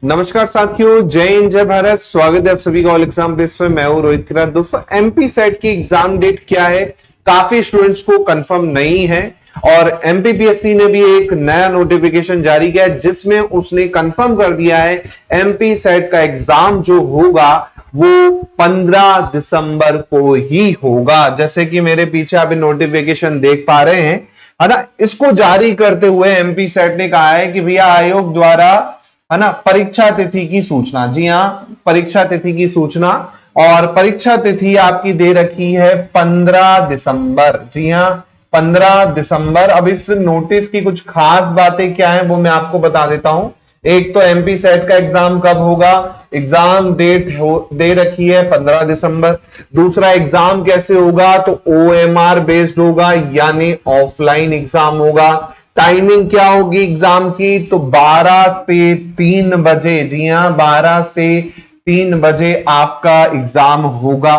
नमस्कार साथियों, जय हिंद जय भारत। स्वागत है आप सभी का ऑल एग्जाम बेस पे। मैं हूं रोहित किरात। दोस्तों, एमपी सेट की एग्जाम डेट क्या है, काफी स्टूडेंट्स को कंफर्म नहीं है और एमपीपीएससी ने भी एक नया नोटिफिकेशन जारी किया है जिसमें उसने कंफर्म कर दिया है एमपी सेट का एग्जाम जो होगा वो 15 दिसंबर को ही होगा। जैसे कि मेरे पीछे आप नोटिफिकेशन देख पा रहे हैं, है ना। इसको जारी करते हुए एमपी सेट ने कहा है कि भैया आयोग द्वारा, है ना, परीक्षा तिथि की सूचना। जी हां, परीक्षा तिथि की सूचना। और परीक्षा तिथि आपकी दे रखी है 15 दिसंबर। जी हां, 15 दिसंबर। अब इस नोटिस की कुछ खास बातें क्या है वो मैं आपको बता देता हूं। एक तो एमपी सेट का एग्जाम कब होगा, एग्जाम डेट दे रखी है 15 दिसंबर। दूसरा, एग्जाम कैसे होगा, तो ओएमआर बेस्ड होगा, यानी ऑफलाइन एग्जाम होगा। टाइमिंग क्या होगी एग्जाम की, तो 12 से 3 बजे। जी हां, 12 से 3 बजे आपका एग्जाम होगा।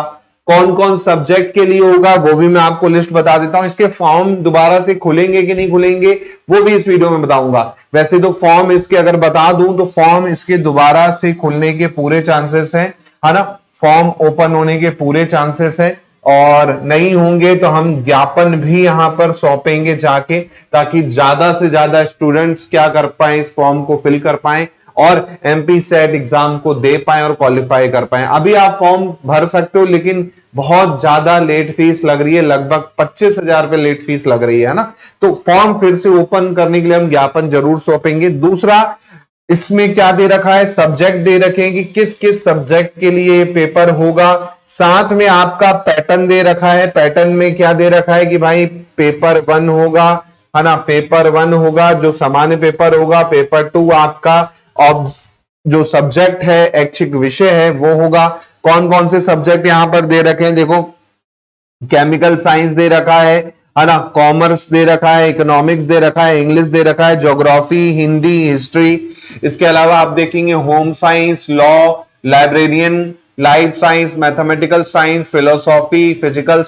कौन कौन सब्जेक्ट के लिए होगा वो भी मैं आपको लिस्ट बता देता हूं। इसके फॉर्म दोबारा से खुलेंगे कि नहीं खुलेंगे वो भी इस वीडियो में बताऊंगा। वैसे तो फॉर्म इसके अगर बता दूं तो फॉर्म इसके दोबारा से खुलने के पूरे चांसेस हैं, है ना। फॉर्म ओपन होने के पूरे चांसेस हैं और नहीं होंगे तो हम ज्ञापन भी यहां पर सौंपेंगे जाके, ताकि ज्यादा से ज्यादा स्टूडेंट्स क्या कर पाए, इस फॉर्म को फिल कर पाए और एमपी सेट एग्जाम को दे पाए और क्वालिफाई कर पाए। अभी आप फॉर्म भर सकते हो लेकिन बहुत ज्यादा लेट फीस लग रही है, लगभग 25,000 रुपए लेट फीस लग रही है ना। तो फॉर्म फिर से ओपन करने के लिए हम ज्ञापन जरूर सौंपेंगे। दूसरा, इसमें क्या दे रखा है, सब्जेक्ट दे रखे हैं कि किस किस सब्जेक्ट के लिए पेपर होगा। साथ में आपका पैटर्न दे रखा है। पैटर्न में क्या दे रखा है कि भाई पेपर 1 होगा, है ना। पेपर 1 होगा जो सामान्य पेपर होगा। पेपर 2 आपका जो सब्जेक्ट है, ऐच्छिक विषय है, वो होगा। कौन कौन से सब्जेक्ट यहां पर दे रखे हैं, देखो, केमिकल साइंस दे रखा है ना। कॉमर्स दे रखा है, इकोनॉमिक्स दे रखा है, इंग्लिश दे रखा है, ज्योग्राफी, हिंदी, हिस्ट्री। इसके अलावा आप देखेंगे home science, law, librarian, life science, mathematical science, philosophy, physical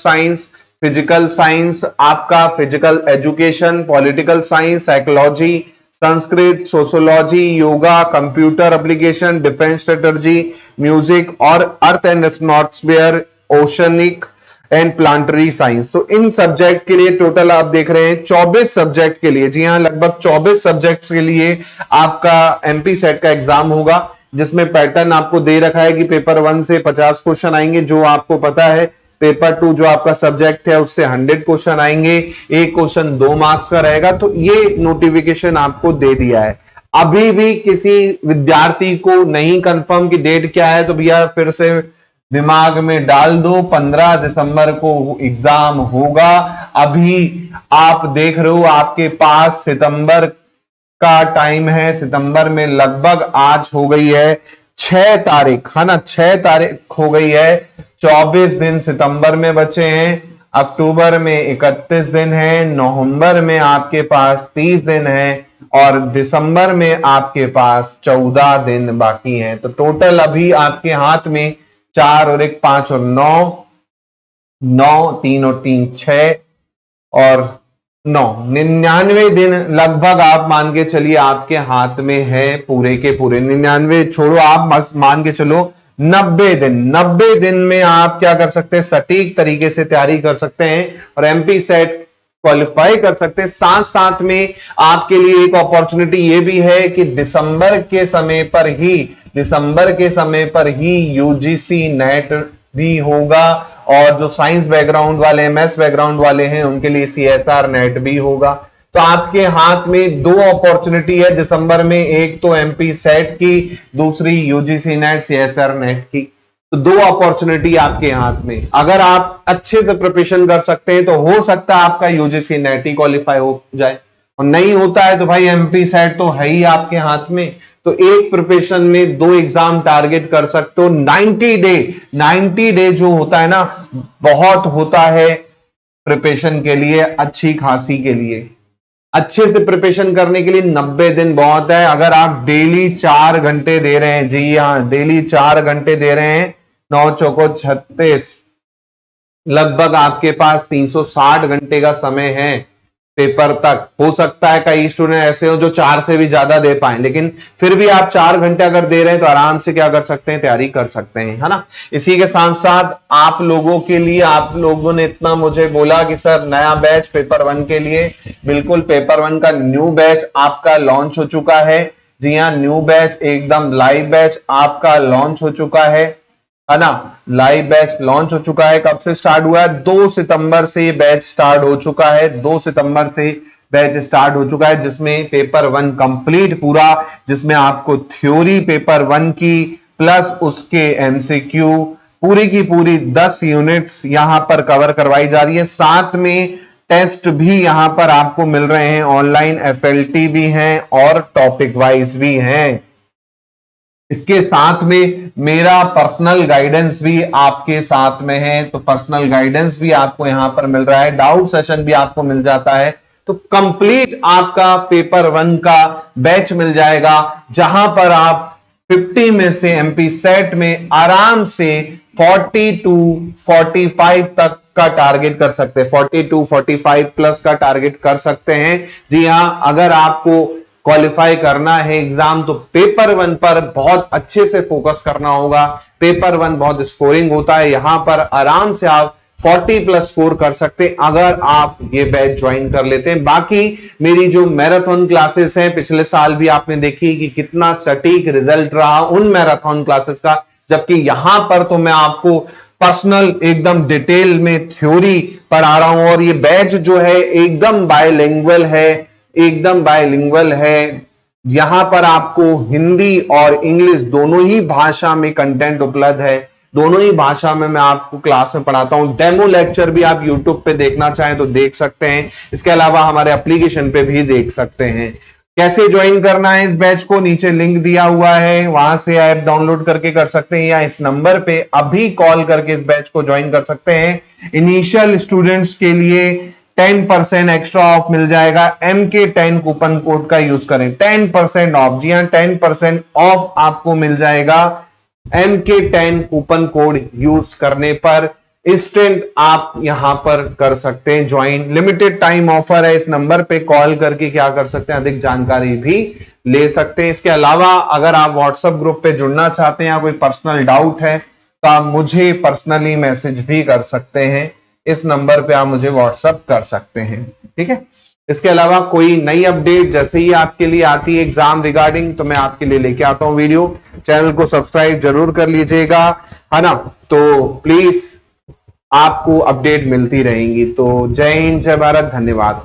science आपका, physical education, political science, psychology, Sanskrit, sociology, yoga, computer application, defence strategy, music और earth and atmosphere, oceanic and planetary science. तो इन subject के लिए टोटल आप देख रहे हैं 24 सब्जेक्ट के लिए। जी हां, लगभग 24 सब्जेक्ट्स के लिए आपका एमपी सेट का एग्जाम होगा, जिसमें पैटर्न आपको दे रखा है कि पेपर 1 से 50 क्वेश्चन आएंगे, जो आपको पता है। पेपर 2 जो आपका सब्जेक्ट है उससे 100 क्वेश्चन आएंगे। एक क्वेश्चन 2 मार्क्स का रहेगा। तो ये नोटिफिकेशन आपको दे दिया है। अभी भी किसी विद्यार्थी को नहीं कंफर्म कि डेट क्या है, तो भैया फिर से दिमाग में डाल दो, 15 दिसंबर को एग्जाम होगा। अभी आप देख रहे हो आपके पास सितंबर का टाइम है। सितंबर में लगभग आज हो गई है 6 तारीख, है ना। 6 तारीख हो गई है। 24 दिन सितंबर में बचे हैं। अक्टूबर में 31 दिन है। नवंबर में आपके पास 30 दिन है और दिसंबर में आपके पास 14 दिन बाकी हैं। तो टोटल अभी आपके हाथ में 4 और 1 5 और 9, 3 और 3 6 और 9, 99 दिन लगभग आप मान के चलिए आपके हाथ में है। पूरे के पूरे 99 छोड़ो, आप बस मान के चलो 90 दिन। 90 दिन में आप क्या कर सकते हैं, सटीक तरीके से तैयारी कर सकते हैं और एमपी सेट क्वालिफाई कर सकते हैं। साथ साथ में आपके लिए एक अपॉर्चुनिटी ये भी है कि दिसंबर के समय पर ही यूजीसी नेट भी होगा और जो साइंस बैकग्राउंड वाले, एमएस बैकग्राउंड वाले हैं उनके लिए सीएसआर नेट भी होगा। तो आपके हाथ में 2 अपॉर्चुनिटी है दिसंबर में, एक तो एमपी सेट की, दूसरी यूजीसी नेट, सीएसआर नेट की। तो 2 अपॉर्चुनिटी आपके हाथ में। अगर आप अच्छे से प्रिपरेशन कर सकते हैं तो हो सकता है आपका यूजीसी नेट ही क्वालिफाई हो जाए, और नहीं होता है तो भाई एमपी सेट तो है ही आपके हाथ में। तो एक प्रिपरेशन में 2 एग्जाम टारगेट कर सकते हो। 90 डे जो होता है ना, बहुत होता है प्रिपरेशन के लिए, अच्छी खासी के लिए। अच्छे से प्रिपरेशन करने के लिए 90 दिन बहुत है। अगर आप डेली 4 घंटे दे रहे हैं, जी हां, डेली 4 घंटे दे रहे हैं, 9 चौको 36, लगभग आपके पास 360 घंटे का समय है पेपर तक। हो सकता है कई स्टूडेंट ऐसे हो जो 4 से भी ज्यादा दे पाए, लेकिन फिर भी आप 4 घंटे अगर दे रहे हैं तो आराम से क्या कर सकते हैं, तैयारी कर सकते हैं, है ना। इसी के साथ साथ आप लोगों के लिए, आप लोगों ने इतना मुझे बोला कि सर नया बैच पेपर 1 के लिए, बिल्कुल पेपर 1 का न्यू बैच आपका लॉन्च हो चुका है। जी हाँ, न्यू बैच एकदम लाइव बैच आपका लॉन्च हो चुका है ना। लाइव बैच लॉन्च हो चुका है। कब से स्टार्ट हुआ है? 2 सितंबर से बैच स्टार्ट हो चुका है। 2 सितंबर से बैच स्टार्ट हो चुका है, जिसमें पेपर 1 कंप्लीट पूरा, जिसमें आपको थ्योरी पेपर 1 की प्लस उसके एमसीक्यू पूरी की पूरी 10 यूनिट्स यहां पर कवर करवाई जा रही है। साथ में टेस्ट भी यहां पर आपको मिल रहे हैं, ऑनलाइन एफएलटी भी हैं और टॉपिक वाइज भी हैं। इसके साथ में मेरा पर्सनल गाइडेंस भी आपके साथ में है, तो पर्सनल गाइडेंस भी आपको यहां पर मिल रहा है, डाउट सेशन भी आपको मिल जाता है। तो कंप्लीट आपका पेपर 1 का बैच मिल जाएगा, जहां पर आप 50 में से एमपी सेट में आराम से 40 to 45 तक का टारगेट कर सकते हैं, 40 to 45 प्लस का टारगेट कर सकते हैं। जी हां, अगर आपको क्वालिफाई करना है एग्जाम तो पेपर 1 पर बहुत अच्छे से फोकस करना होगा। पेपर 1 बहुत स्कोरिंग होता है, यहां पर आराम से आप 40 प्लस स्कोर कर सकते हैं अगर आप ये बैच ज्वाइन कर लेते हैं। बाकी मेरी जो मैराथन क्लासेस हैं, पिछले साल भी आपने देखी कि कितना सटीक रिजल्ट रहा उन मैराथन क्लासेस का, जबकि यहां पर तो मैं आपको पर्सनल एकदम डिटेल में थ्योरी पढ़ा रहा हूं। और ये बैच जो है एकदम बायलिंगुअल है, एकदम बायलिंगुअल है। यहां पर आपको हिंदी और इंग्लिश दोनों ही भाषा में कंटेंट उपलब्ध है, दोनों ही भाषा में मैं आपको क्लास में पढ़ाता हूं। डेमो लेक्चर भी आप यूट्यूब पे देखना चाहें तो देख सकते हैं, इसके अलावा हमारे एप्लीकेशन पे भी देख सकते हैं। कैसे ज्वाइन करना है इस बैच को, नीचे लिंक दिया हुआ है, वहां से ऐप डाउनलोड करके कर सकते हैं, या इस नंबर पे अभी कॉल करके इस बैच को ज्वाइन कर सकते हैं। इनिशियल स्टूडेंट्स के लिए 10% एक्स्ट्रा ऑफ मिल जाएगा। MK10 कूपन कोड का यूज करें, 10% ऑफ। जी हां, 10% ऑफ आपको मिल जाएगा MK10 कूपन कोड यूज करने पर। इंस्टेंट आप यहां पर कर सकते हैं ज्वाइन, लिमिटेड टाइम ऑफर है। इस नंबर पे कॉल करके क्या कर सकते हैं, अधिक जानकारी भी ले सकते हैं। इसके अलावा अगर आप व्हाट्सएप ग्रुप पे जुड़ना चाहते हैं या कोई पर्सनल डाउट है तो आप मुझे पर्सनली मैसेज भी कर सकते हैं, इस नंबर पे आप मुझे व्हाट्सएप कर सकते हैं, ठीक है। इसके अलावा कोई नई अपडेट जैसे ही आपके लिए आती है एग्जाम रिगार्डिंग, तो मैं आपके लिए लेके आता हूं वीडियो। चैनल को सब्सक्राइब जरूर कर लीजिएगा, है ना। तो प्लीज आपको अपडेट मिलती रहेंगी। तो जय हिंद, जय भारत, धन्यवाद।